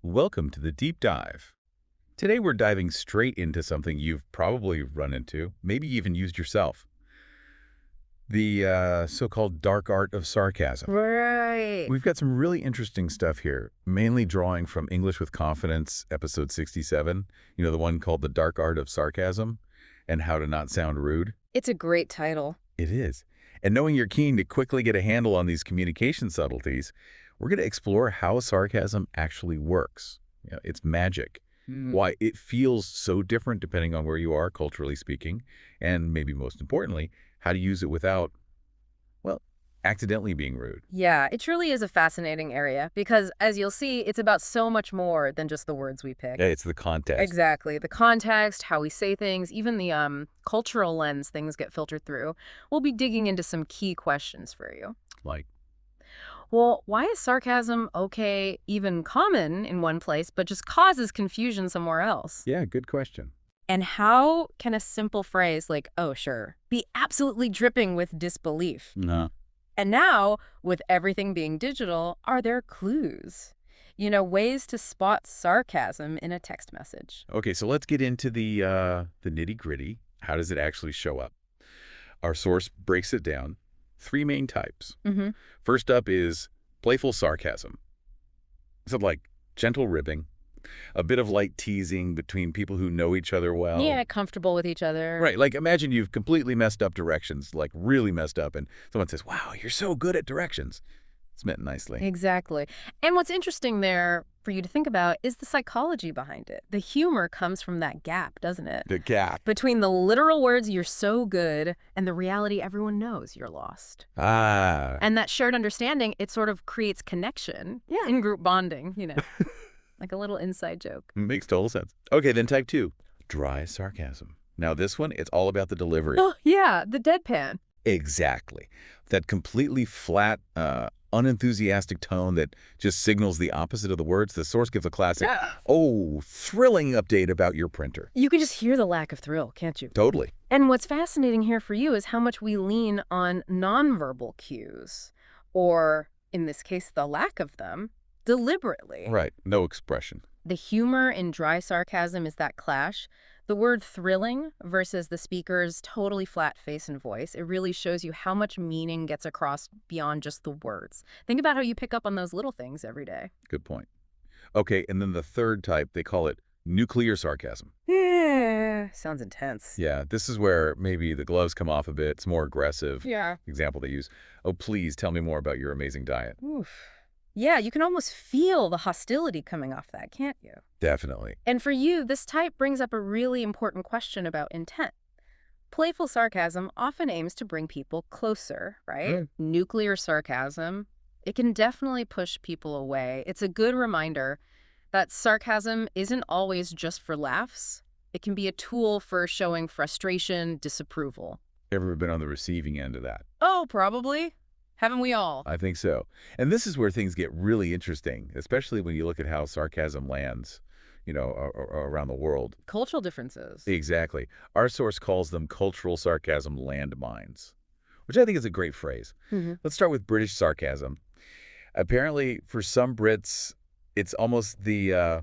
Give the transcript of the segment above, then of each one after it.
Welcome to the Deep Dive. Today we're diving straight into something you've probably run into, maybe even used yourself. The so-called dark art of sarcasm. Right. We've got some really interesting stuff here, mainly drawing from English with Confidence, episode 67, the one called The Dark Art of Sarcasm and How to Not Sound Rude. It's a great title. It is. And knowing you're keen to quickly get a handle on these communication subtleties, we're going to explore how sarcasm actually works. Its magic, why it feels so different depending on where you are, culturally speaking, and maybe most importantly, how to use it without, well, accidentally being rude. Yeah, it truly is a fascinating area because, as you'll see, it's about so much more than just the words we pick. Yeah, it's the context. Exactly. The context, how we say things, even the cultural lens things get filtered through. We'll be digging into some key questions for you. Like, Well, why is sarcasm okay, even common in one place, but just causes confusion somewhere else? yeah, good question. And how can a simple phrase like, oh, sure, be absolutely dripping with disbelief? No. And now, with everything being digital, are there clues? Ways to spot sarcasm in a text message. Okay, so let's get into the nitty-gritty. How does it actually show up? Our source breaks it down. Three main types. Mm-hmm. First up is playful sarcasm. So like gentle ribbing, a bit of light teasing between people who know each other well. Yeah, comfortable with each other. Right, like imagine you've completely messed up directions, like really messed up, and someone says, wow, you're so good at directions. It's meant nicely. Exactly. And what's interesting there for you to think about is the psychology behind it. The humor comes from that gap, doesn't it? The gap. Between the literal words "you're so good" and the reality everyone knows you're lost. Ah. And that shared understanding, it sort of creates connection in group bonding, like a little inside joke. Makes total sense. Okay, then type two, dry sarcasm. Now this one, it's all about the delivery. Oh, yeah, the deadpan. Exactly. That completely flat, unenthusiastic tone that just signals the opposite of the words. The source gives a classic, oh, thrilling update about your printer. You can just hear the lack of thrill, can't you? Totally. And what's fascinating here for you is how much we lean on nonverbal cues, or, in this case, the lack of them, deliberately. Right. No expression. The humor in dry sarcasm is that clash. The word thrilling versus the speaker's totally flat face and voice, it really shows you how much meaning gets across beyond just the words. Think about how you pick up on those little things every day. Good point. Okay, and then the third type, they call it nuclear sarcasm. Yeah, sounds intense. Yeah, this is where maybe the gloves come off a bit. It's more aggressive. Yeah. Example they use, oh, please tell me more about your amazing diet. Oof. Yeah, you can almost feel the hostility coming off that, can't you? Definitely. And for you, this type brings up a really important question about intent. Playful sarcasm often aims to bring people closer, right? Nuclear sarcasm, it can definitely push people away. It's a good reminder that sarcasm isn't always just for laughs. It can be a tool for showing frustration, disapproval. Ever been on the receiving end of that? Oh, probably. Haven't we all? I think so. And this is where things get really interesting, especially when you look at how sarcasm lands, around the world. Cultural differences. Exactly. Our source calls them cultural sarcasm landmines, which I think is a great phrase. Mhm. Let's start with British sarcasm. Apparently, for some Brits, it's almost the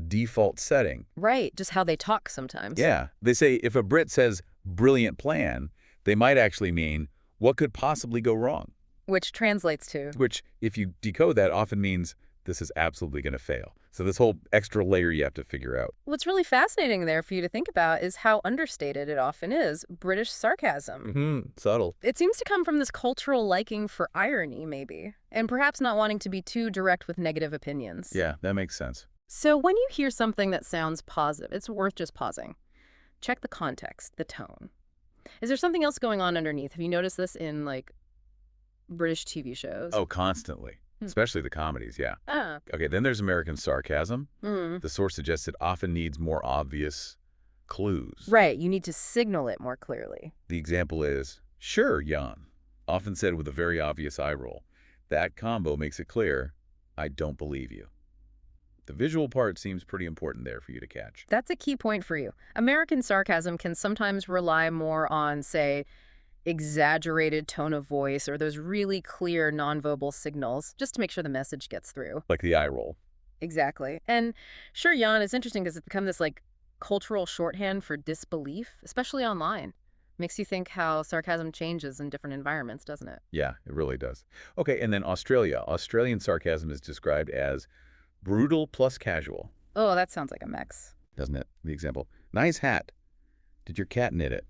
default setting. Right, just how they talk sometimes. Yeah. They say if a Brit says brilliant plan, they might actually mean what could possibly go wrong? Which translates to. Which, if you decode that, often means this is absolutely going to fail. So this whole extra layer you have to figure out. What's really fascinating there for you to think about is how understated it often is, British sarcasm. Subtle. It seems to come from this cultural liking for irony, maybe, and perhaps not wanting to be too direct with negative opinions. Yeah, that makes sense. So when you hear something that sounds positive, it's worth just pausing. Check the context, the tone. Is there something else going on underneath? Have you noticed this in, British TV shows? Oh, constantly. Especially the comedies, yeah. Ah. Okay, then there's American sarcasm. Mm. The source suggests it often needs more obvious clues. Right, you need to signal it more clearly. The example is, sure, Jan, often said with a very obvious eye roll. That combo makes it clear, I don't believe you. The visual part seems pretty important there for you to catch. That's a key point for you. American sarcasm can sometimes rely more on, say, exaggerated tone of voice or those really clear nonverbal signals just to make sure the message gets through. Like the eye roll. Exactly. And sure, yawn is interesting because it's become this like cultural shorthand for disbelief, especially online. Makes you think how sarcasm changes in different environments, doesn't it? Yeah, it really does. Okay, and then Australia. Australian sarcasm is described as brutal plus casual, Oh, that sounds like a mix. doesn't it? The example, nice hat. Did your cat knit it?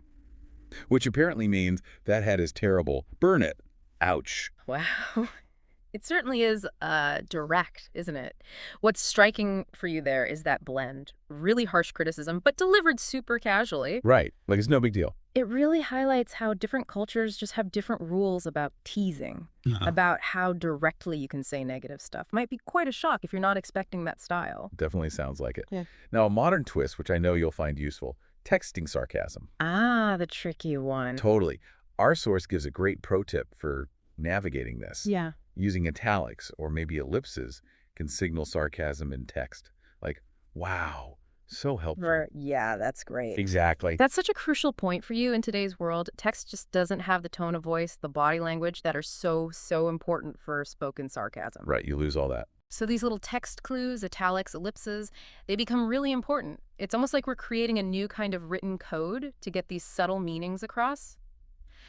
Which apparently means that hat is terrible. Burn it. Ouch. Wow. It certainly is direct, isn't it? What's striking for you there is that blend. Really harsh criticism, but delivered super casually. Right. Like it's no big deal. It really highlights how different cultures just have different rules about teasing, about how directly you can say negative stuff. Might be quite a shock if you're not expecting that style. Definitely sounds like it. Yeah. Now, a modern twist, which I know you'll find useful, texting sarcasm. Ah, the tricky one. Totally. Our source gives a great pro tip for navigating this. Yeah. Using italics or maybe ellipses can signal sarcasm in text. Like, wow, so helpful. Yeah, that's great. Exactly. That's such a crucial point for you in today's world. Text just doesn't have the tone of voice, the body language that are so important for spoken sarcasm. Right, you lose all that. So these little text clues, italics, ellipses, they become really important. It's almost like we're creating a new kind of written code to get these subtle meanings across.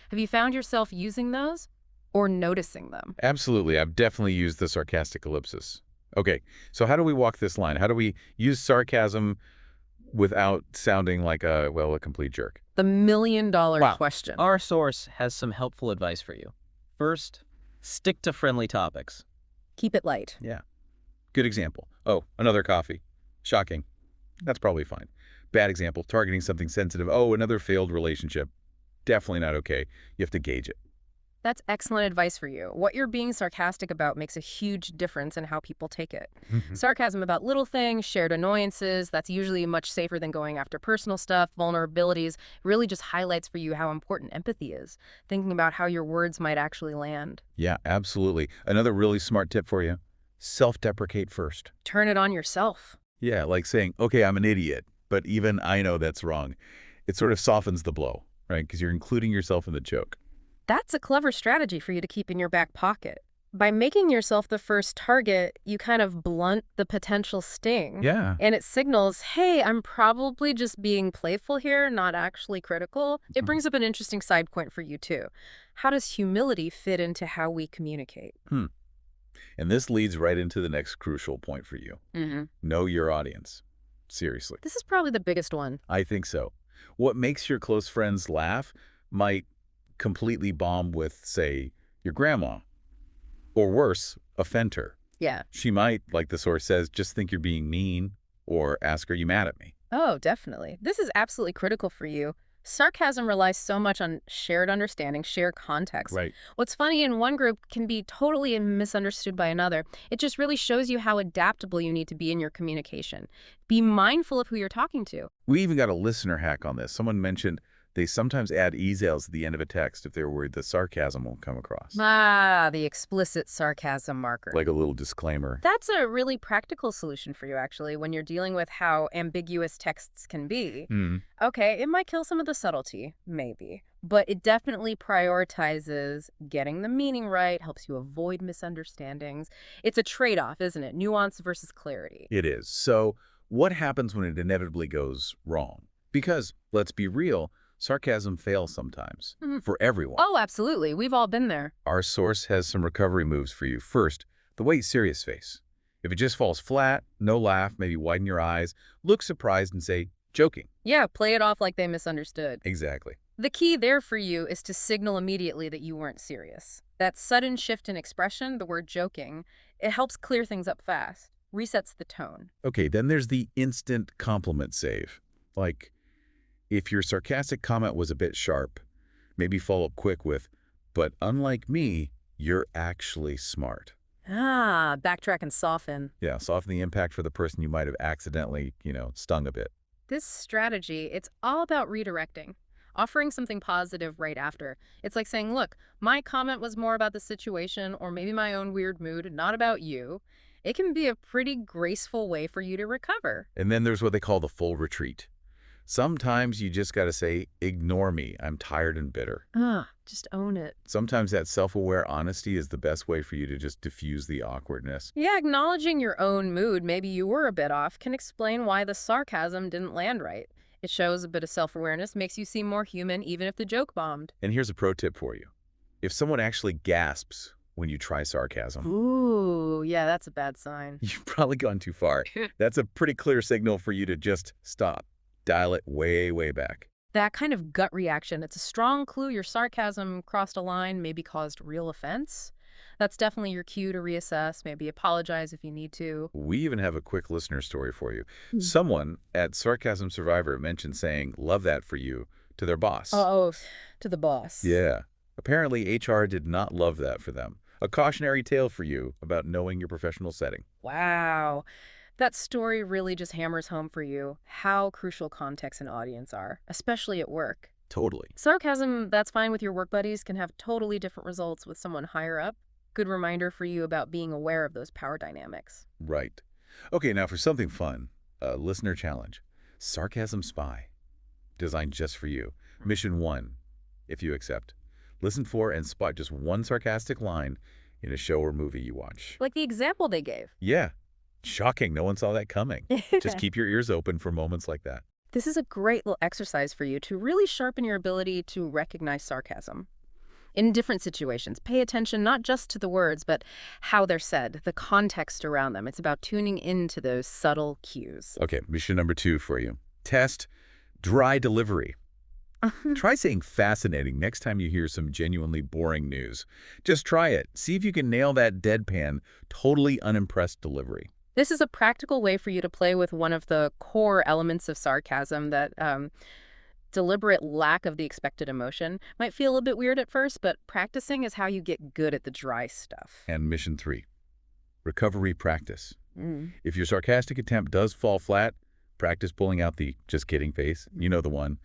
Have you found yourself using those or noticing them? Absolutely. I've definitely used the sarcastic ellipsis. Okay, so how do we walk this line? How do we use sarcasm without sounding like a complete jerk? The million-dollar Wow. question. Our source has some helpful advice for you. First, stick to friendly topics. Keep it light. Yeah. Good example. Oh, another coffee. Shocking. That's probably fine. Bad example. Targeting something sensitive. Oh, another failed relationship. Definitely not okay. You have to gauge it. That's excellent advice for you. What you're being sarcastic about makes a huge difference in how people take it. Sarcasm about little things, shared annoyances, that's usually much safer than going after personal stuff, vulnerabilities, really just highlights for you how important empathy is, thinking about how your words might actually land. Yeah, absolutely. Another really smart tip for you. Self-deprecate first. Turn it on yourself. Yeah, like saying, okay, I'm an idiot, but even I know that's wrong. It sort of softens the blow, right? Because you're including yourself in the joke. That's a clever strategy for you to keep in your back pocket. By making yourself the first target, you kind of blunt the potential sting. Yeah. And it signals, hey, I'm probably just being playful here, not actually critical. It brings up an interesting side point for you, too. How does humility fit into how we communicate? And this leads right into the next crucial point for you. Know your audience. Seriously. This is probably the biggest one. I think so. What makes your close friends laugh might completely bomb with, say, your grandma. Or worse, offend her. Yeah. She might, like the source says, just think you're being mean or ask, are you mad at me? Oh, definitely. This is absolutely critical for you. Sarcasm relies so much on shared understanding, shared context. Right. What's funny in one group can be totally misunderstood by another. It just really shows you how adaptable you need to be in your communication. Be mindful of who you're talking to. We even got a listener hack on this. Someone mentioned they sometimes add easels at the end of a text if they're worried the sarcasm won't come across. Ah, the explicit sarcasm marker. Like a little disclaimer. That's a really practical solution for you, actually, when you're dealing with how ambiguous texts can be. Okay, it might kill some of the subtlety, maybe, but it definitely prioritizes getting the meaning right, helps you avoid misunderstandings. It's a trade-off, isn't it? Nuance versus clarity. It is. So what happens when it inevitably goes wrong? Because, let's be real, sarcasm fails sometimes. For everyone. Oh, absolutely. We've all been there. Our source has some recovery moves for you. First, the white serious face. If it just falls flat, no laugh, maybe widen your eyes, look surprised and say, joking. Yeah, play it off like they misunderstood. Exactly. The key there for you is to signal immediately that you weren't serious. That sudden shift in expression, the word joking, it helps clear things up fast, resets the tone. Okay, then there's the instant compliment save. Like, if your sarcastic comment was a bit sharp, maybe follow up quick with, but unlike me, you're actually smart. Ah, backtrack and soften. Yeah, soften the impact for the person you might have accidentally, stung a bit. This strategy, it's all about redirecting, offering something positive right after. It's like saying, look, my comment was more about the situation or maybe my own weird mood, not about you. It can be a pretty graceful way for you to recover. And then there's what they call the full retreat. Sometimes you just got to say, ignore me. I'm tired and bitter. Just own it. Sometimes that self-aware honesty is the best way for you to just diffuse the awkwardness. Yeah, acknowledging your own mood, maybe you were a bit off, can explain why the sarcasm didn't land right. It shows a bit of self-awareness, makes you seem more human, even if the joke bombed. And here's a pro tip for you. If someone actually gasps when you try sarcasm, Ooh, yeah, that's a bad sign. you've probably gone too far. That's a pretty clear signal for you to just stop. Dial it way, way back. That kind of gut reaction, it's a strong clue your sarcasm crossed a line, maybe caused real offense. That's definitely your cue to reassess, maybe apologize if you need to. We even have a quick listener story for you. Hmm. Someone at Sarcasm Survivor mentioned saying, love that for you, to their boss. Oh, to the boss. Yeah. Apparently, HR did not love that for them. A cautionary tale for you about knowing your professional setting. Wow. That story really just hammers home for you how crucial context and audience are, especially at work. Totally. Sarcasm that's fine with your work buddies can have totally different results with someone higher up. Good reminder for you about being aware of those power dynamics. Right. Okay, now for something fun, a listener challenge. Sarcasm Spy. Designed just for you. Mission 1, if you accept. Listen for and spot just one sarcastic line in a show or movie you watch. Like the example they gave. Yeah. Shocking. No one saw that coming. Just keep your ears open for moments like that. This is a great little exercise for you to really sharpen your ability to recognize sarcasm. In different situations, pay attention not just to the words, but how they're said, the context around them. It's about tuning into those subtle cues. Okay, mission number 2 for you. Test dry delivery. Try saying fascinating next time you hear some genuinely boring news. Just try it. See if you can nail that deadpan, totally unimpressed delivery. This is a practical way for you to play with one of the core elements of sarcasm, that deliberate lack of the expected emotion. Might feel a bit weird at first, but practicing is how you get good at the dry stuff. And mission 3, recovery practice. If your sarcastic attempt does fall flat, practice pulling out the just kidding face. You know the one.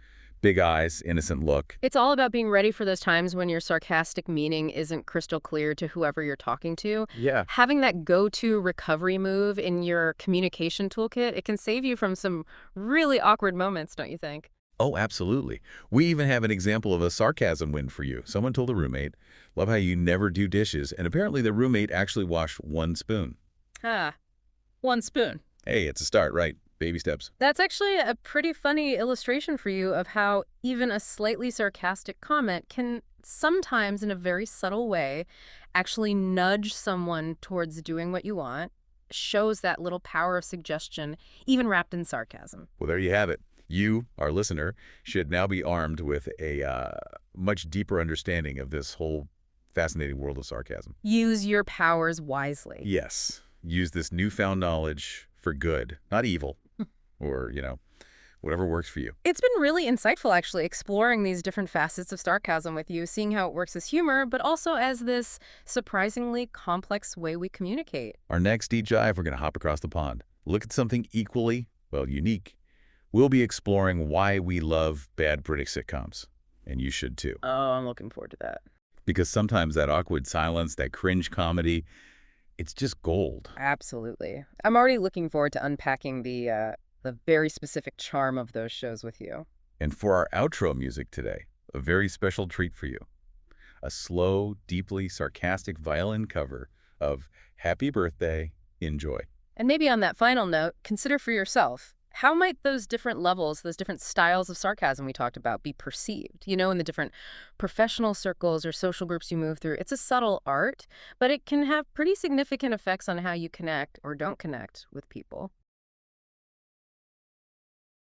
Big eyes, innocent look. It's all about being ready for those times when your sarcastic meaning isn't crystal clear to whoever you're talking to. Yeah. Having that go-to recovery move in your communication toolkit, it can save you from some really awkward moments, don't you think? Oh, absolutely. We even have an example of a sarcasm win for you. Someone told a roommate, love how you never do dishes, and apparently the roommate actually washed 1 spoon. One spoon. Hey, it's a start, right? Baby steps. That's actually a pretty funny illustration for you of how even a slightly sarcastic comment can sometimes, in a very subtle way, actually nudge someone towards doing what you want. Shows that little power of suggestion, even wrapped in sarcasm. Well, there you have it. You, our listener, should now be armed with a much deeper understanding of this whole fascinating world of sarcasm. Use your powers wisely. Yes. Use this newfound knowledge for good, not evil, or, whatever works for you. It's been really insightful, actually, exploring these different facets of sarcasm with you, seeing how it works as humor, but also as this surprisingly complex way we communicate. Our next deep dive, we're going to hop across the pond. Look at something equally, unique. We'll be exploring why we love bad British sitcoms. And you should too. Oh, I'm looking forward to that. Because sometimes that awkward silence, that cringe comedy, it's just gold. Absolutely. I'm already looking forward to unpacking the very specific charm of those shows with you. And for our outro music today, a very special treat for you. A slow, deeply sarcastic violin cover of Happy Birthday, Enjoy. And maybe on that final note, consider for yourself, how might those different levels, those different styles of sarcasm we talked about be perceived? In the different professional circles or social groups you move through. It's a subtle art, but it can have pretty significant effects on how you connect or don't connect with people.